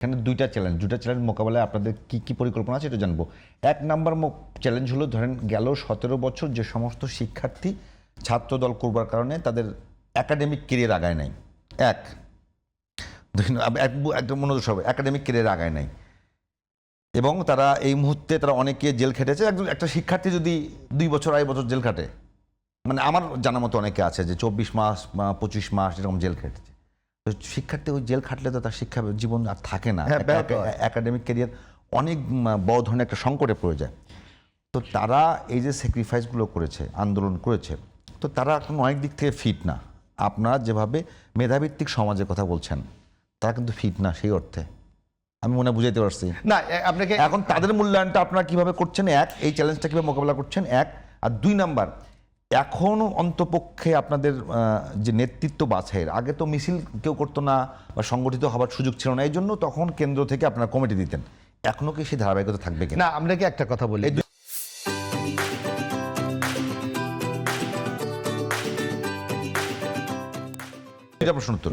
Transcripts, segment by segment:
এখানে দুইটা চ্যালেঞ্জ মোকাবেলায় আপনাদের কি কি পরিকল্পনা আছে এটা জানবো। এক নাম্বার চ্যালেঞ্জ হলো, ধরেন গেল 17 বছর যে সমস্ত শিক্ষার্থী ছাত্র দল করবার কারণে তাদের একাডেমিক কেরিয়ার আগায় নাই, একটা মনোযোগ সবাই একাডেমিক কেরিয়ার আগায় নাই, এবং তারা এই মুহূর্তে তারা অনেকে জেল খেটেছে। একটা শিক্ষার্থী যদি 2 বছর 2.5 বছর জেল খাটে, মানে আমার জানা মতো অনেকে আছে যে 24 মাস 25 মাস এরকম জেল খেটেছে, তো শিক্ষার্থী ওই জেল খাটলে তো তার শিক্ষা জীবন আর থাকে না, একাডেমিক ক্যারিয়ার অনেক বড় ধরনের একটা সংকটে পড়ে যায়। তো তারা এই যে স্যাক্রিফাইসগুলো করেছে, আন্দোলন করেছে, তো তারা এখন অনেক দিক থেকে ফিট না। আপনারা যেভাবে মেধাভিত্তিক সমাজের কথা বলছেন, তারা কিন্তু ফিট না সেই অর্থে, আমি মনে বুঝাইতে পারছি না। আপনাকে এখন তাদের মূল্যায়নটা আপনারা কিভাবে করছেন, এই চ্যালেঞ্জটা কিভাবে মোকাবেলা করছেন, আর 2 নাম্বার, এখনও অন্তপক্ষে আপনাদের যে নেতৃত্ব বাছাইয়ের, আগে তো মিছিল কেউ করতো না বা সংগঠিত হবার সুযোগ ছিল না, এই জন্য তখন কেন্দ্র থেকে আপনারা কমিটি দিতেন, এখনো কি সেই ধারাবাহিকতা থাকবে কিনা? না, আপনাকে একটা কথা বলি,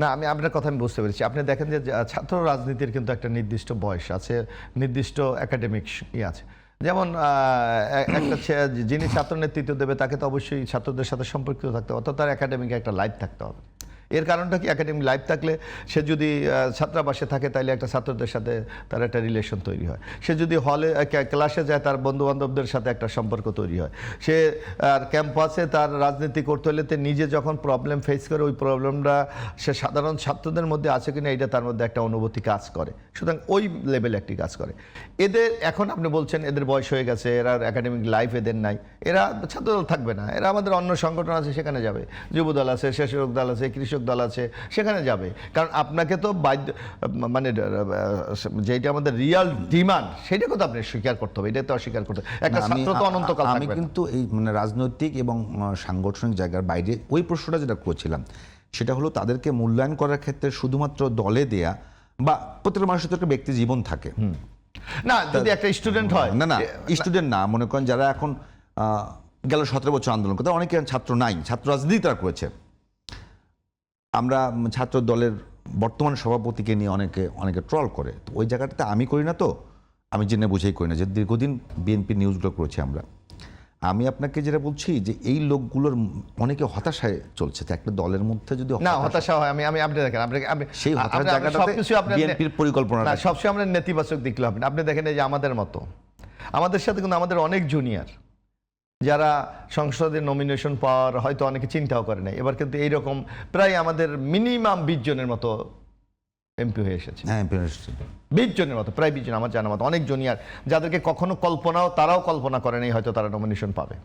না আমি আপনার কথা আমি বুঝতে পেরেছি। আপনি দেখেন যে ছাত্র রাজনীতির কিন্তু একটা নির্দিষ্ট বয়স আছে, নির্দিষ্ট একাডেমিক আছে। যেমন একটা যিনি ছাত্র নেতৃত্ব দেবে তাকে তো অবশ্যই ছাত্রদের সাথে সম্পর্কিত থাকতে হবে, অর্থাৎ তার একাডেমিক একটা লাইফ থাকতে হবে। এর কারণটা কি, একাডেমিক লাইফ থাকলে সে যদি ছাত্রাবাসে থাকে তাহলে একটা ছাত্রদের সাথে তার একটা রিলেশন তৈরি হয়। সে যদি হলে ক্লাসে যায় তার বন্ধুবান্ধবদের সাথে একটা সম্পর্ক তৈরি হয়। সে আর ক্যাম্পাসে তার রাজনীতি করতে হলে নিজে যখন প্রবলেম ফেস করে, ওই প্রবলেমটা সে সাধারণ ছাত্রদের মধ্যে আছে কিনা এটা তার মধ্যে একটা অনুভূতি কাজ করে, সুতরাং ওই লেভেলে একটি কাজ করে। এদের এখন আপনি বলছেন এদের বয়স হয়ে গেছে, এরা একাডেমিক লাইফ এদের নাই, এরা ছাত্রদল থাকবে না, এরা আমাদের অন্য সংগঠন আছে সেখানে যাবে, যুবদল আছে, স্বেচ্ছাসেবক দল আছে, কৃষক দল আছে, সেখানে যাবে। কারণ আপনাকে তো মানে যেটা আমাদের রিয়াল ডিমান্ড সেটাকে তো আপনি স্বীকার করতে হবে, এটা তো অস্বীকার করতে হবে। একটা ছাত্র তো অনন্তকাল থাকবে না। আমি কিন্তু এই মানে রাজনৈতিক এবং সাংগঠনিক জায়গার বাইরে ওই প্রশ্নটা যেটা করছিলাম, সেটা হলো তাদেরকে মূল্যায়ন করার ক্ষেত্রে শুধুমাত্র দলে দেয়া বা প্রত্যেকটা মানুষের তো একটা ব্যক্তি জীবন থাকে না, যদি একটা স্টুডেন্ট হয়, না স্টুডেন্ট না, মনে করেন যারা এখন গেল 17 বছর আন্দোলন করতে, অনেকে ছাত্র নাই, ছাত্র রাজনীতি তারা করেছে। আমরা ছাত্র দলের বর্তমান সভাপতিকে নিয়ে অনেকে ট্রল করে, তো ওই জায়গাটাতে আমি করি না, তো আমি জেনে বুঝেই করি না, যে দীর্ঘদিন বিএনপি নিউজগুলো করেছি আমরা। আমি আপনাকে যেটা বলছি যে এই লোকগুলোর অনেকে হতাশায় চলছে, একটা দলের মধ্যে যদি না হতাশা হয়, আমি আপনি দেখেন, সেই হতাশার জায়গাটাতে বিএনপির পরিকল্পনা না, সবসময় আমরা নেতিবাচক দিক লাভ। আপনি দেখেন এই যে আমাদের মতো, আমাদের সাথে কিন্তু আমাদের অনেক জুনিয়র যারা সংসদে নমিনেশন পাওয়ার হয়তো অনেকে চিন্তাও করে নাই, এবার কিন্তু এইরকম প্রায় আমাদের মিনিমাম 20 জনের মতো এমপি হয়ে এসেছে। হ্যাঁ, 20 জনের মতো, প্রায় 20 জন আমার জানা মতো, অনেক জুনিয়র যাদেরকে কখনো তারাও কল্পনা করে নাই হয়তো তারা নমিনেশন পাবে।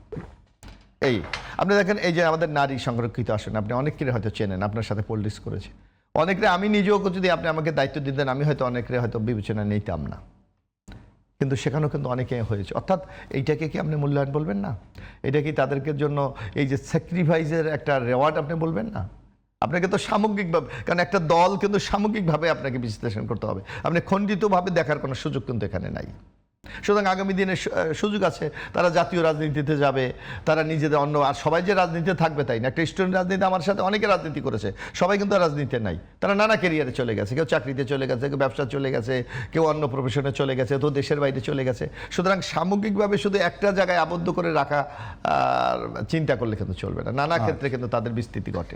এই আপনি দেখেন এই যে আমাদের নারী সংরক্ষিত আসন, আপনি অনেকের হয়তো চেনেন, আপনার সাথে পলিটিক্স করেছে অনেকরে। আমি নিজেও যদি আপনি আমাকে দায়িত্ব দিতেন, আমি হয়তো অনেকরে হয়তো বিবেচনা নিতাম না, কিন্তু সেখানেও কিন্তু অনেকে হয়েছে। অর্থাৎ এইটাকে কি আপনি মূল্যায়ন বলবেন না? এটা কি তাদেরকে জন্য এই যে স্যাক্রিফাইসের একটা রেওয়ার্ড আপনি বলবেন না? আপনাকে তো সামগ্রিকভাবে, কারণ একটা দল কিন্তু সামগ্রিকভাবে আপনাকে বিশ্লেষণ করতে হবে, আপনি খণ্ডিতভাবে দেখার কোনো সুযোগ কিন্তু এখানে নাই। সুতরাং আগামী দিনে সুযোগ আছে, তারা জাতীয় রাজনীতিতে যাবে, তারা নিজেদের অন্য, আর সবাই যে রাজনীতিতে থাকবে তাই না। একটা স্টুডেন্ট রাজনীতি, আমার সাথে অনেকে রাজনীতি করেছে, সবাই কিন্তু রাজনীতিতে নাই, তারা নানা ক্যারিয়ারে চলে গেছে, কেউ চাকরিতে চলে গেছে, কেউ ব্যবসা চলে গেছে, কেউ অন্য প্রফেশনে চলে গেছে, তো দেশের বাইরে চলে গেছে। সুতরাং সামগ্রিকভাবে শুধু একটা জায়গায় আবদ্ধ করে রাখা চিন্তা করলে কিন্তু চলবে না, নানা ক্ষেত্রে কিন্তু তাদের বিস্তৃতি ঘটে।